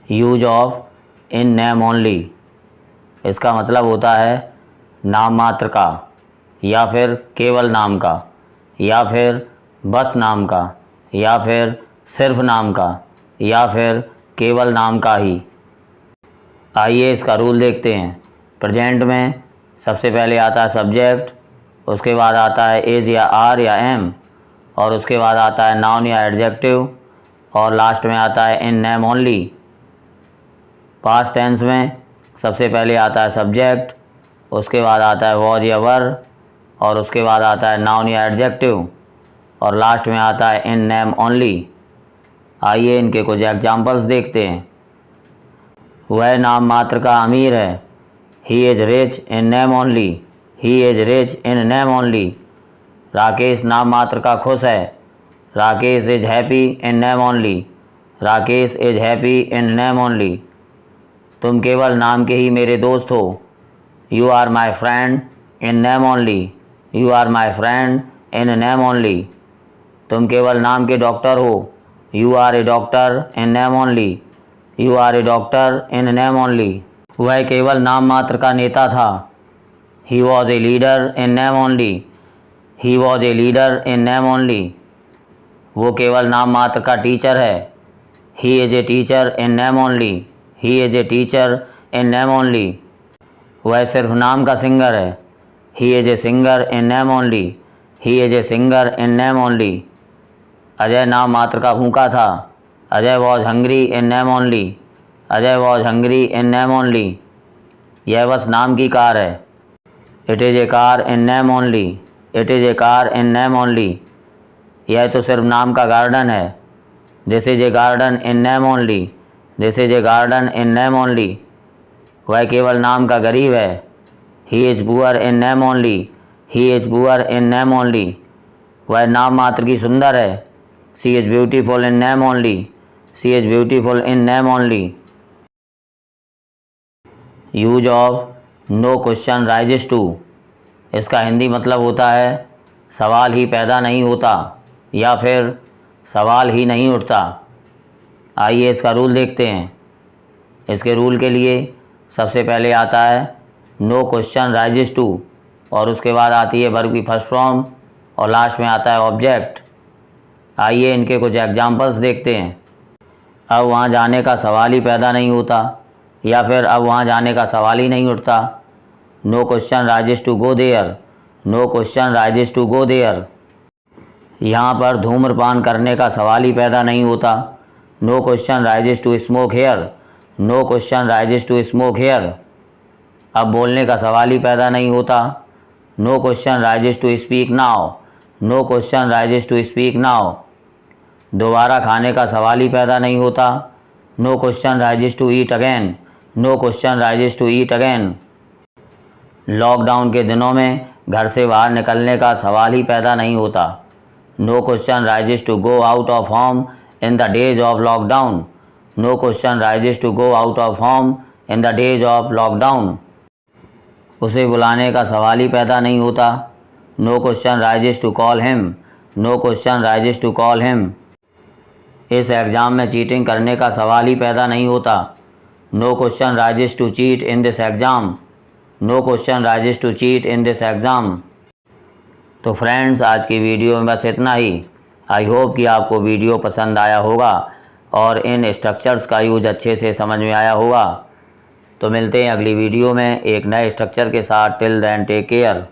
Use of in name only, इसका मतलब होता है नाम मात्र का, या फिर केवल नाम का, या फिर बस नाम का, या फिर सिर्फ नाम का, या फिर केवल नाम का ही। आइए इसका रूल देखते हैं। प्रेजेंट में सबसे पहले आता है सब्जेक्ट, उसके बाद आता है इज़ या आर या एम, और उसके बाद आता है नाउन या एडजेक्टिव, और लास्ट में आता है in name only. Past tense में सबसे पहले आता है सब्जेक्ट, उसके बाद आता है वॉज या वर, और उसके बाद आता है नाउन या एडजेक्टिव, और लास्ट में आता है इन नेम ओनली। आइए इनके कुछ एग्जांपल्स देखते हैं। वह नाम मात्र का अमीर है। He is rich in name only. He is rich in name only. Rakesh नाम मात्र का खुश है। Rakesh is happy in name only. Rakesh is happy in name only. तुम केवल नाम के ही मेरे दोस्त हो। You are my friend in name only. You are my friend in name only. तुम केवल नाम के डॉक्टर हो। You are a doctor in name only. You are a doctor in name only. वह केवल नाम मात्र का नेता था। He was a leader in name only. He was a leader in name only. वो केवल नाम मात्र का टीचर है। He is a teacher in name only. He is a teacher in name only. वह सिर्फ नाम का सिंगर है। He is a singer in name only. He is a singer in name only. Ajay नाम मात्र का भूखा था। Ajay was hungry in name only. Ajay was hungry in name only. यह बस नाम की कार है। It is a car in name only. It is a car in name only. यह तो सिर्फ नाम का गार्डन है। This is a garden in name only. This is a garden in name only. वह केवल नाम का गरीब है। He is poor in name only. He is poor in name only. वह नाम मात्र की सुंदर है। She is beautiful in name only. She is beautiful in name only. Use of no question raises to, इसका हिंदी मतलब होता है सवाल ही पैदा नहीं होता, या फिर सवाल ही नहीं उठता। आइए इसका रूल देखते हैं। इसके रूल के लिए सबसे पहले आता है नो क्वेश्चन राइजेस टू, और उसके बाद आती है वर्ब की फर्स्ट फॉर्म, और लास्ट में आता है ऑब्जेक्ट। आइए इनके कुछ एग्जांपल्स देखते हैं। अब वहाँ जाने का सवाल ही पैदा नहीं होता, या फिर अब वहाँ जाने का सवाल ही नहीं उठता। No question raises to go there. No question raises to go there. यहाँ पर धूम्रपान करने का सवाल ही पैदा नहीं होता। No question raises to smoke here. No question raises to smoke here. अब बोलने का सवाल ही पैदा नहीं होता। No question raises to speak now. No question raises to speak now. दोबारा खाने का सवाल ही पैदा नहीं होता। No question raises to eat again. No question raises to eat again. Lockdown के दिनों में घर से बाहर निकलने का सवाल ही पैदा नहीं होता। No question raises to go out of home in the days of lockdown. No question raises to go out of home in the days of lockdown. उसे बुलाने का सवाल ही पैदा नहीं होता। No question raises to call him. No question raises to call him. इस exam में चीटिंग करने का सवाल ही पैदा नहीं होता। No question raises to cheat in this exam. No question raises to cheat in this exam. तो फ्रेंड्स, आज की वीडियो में बस इतना ही। आई होप कि आपको वीडियो पसंद आया होगा और इन स्ट्रक्चर्स का यूज अच्छे से समझ में आया होगा। तो मिलते हैं अगली वीडियो में एक नए स्ट्रक्चर के साथ। Till then take care.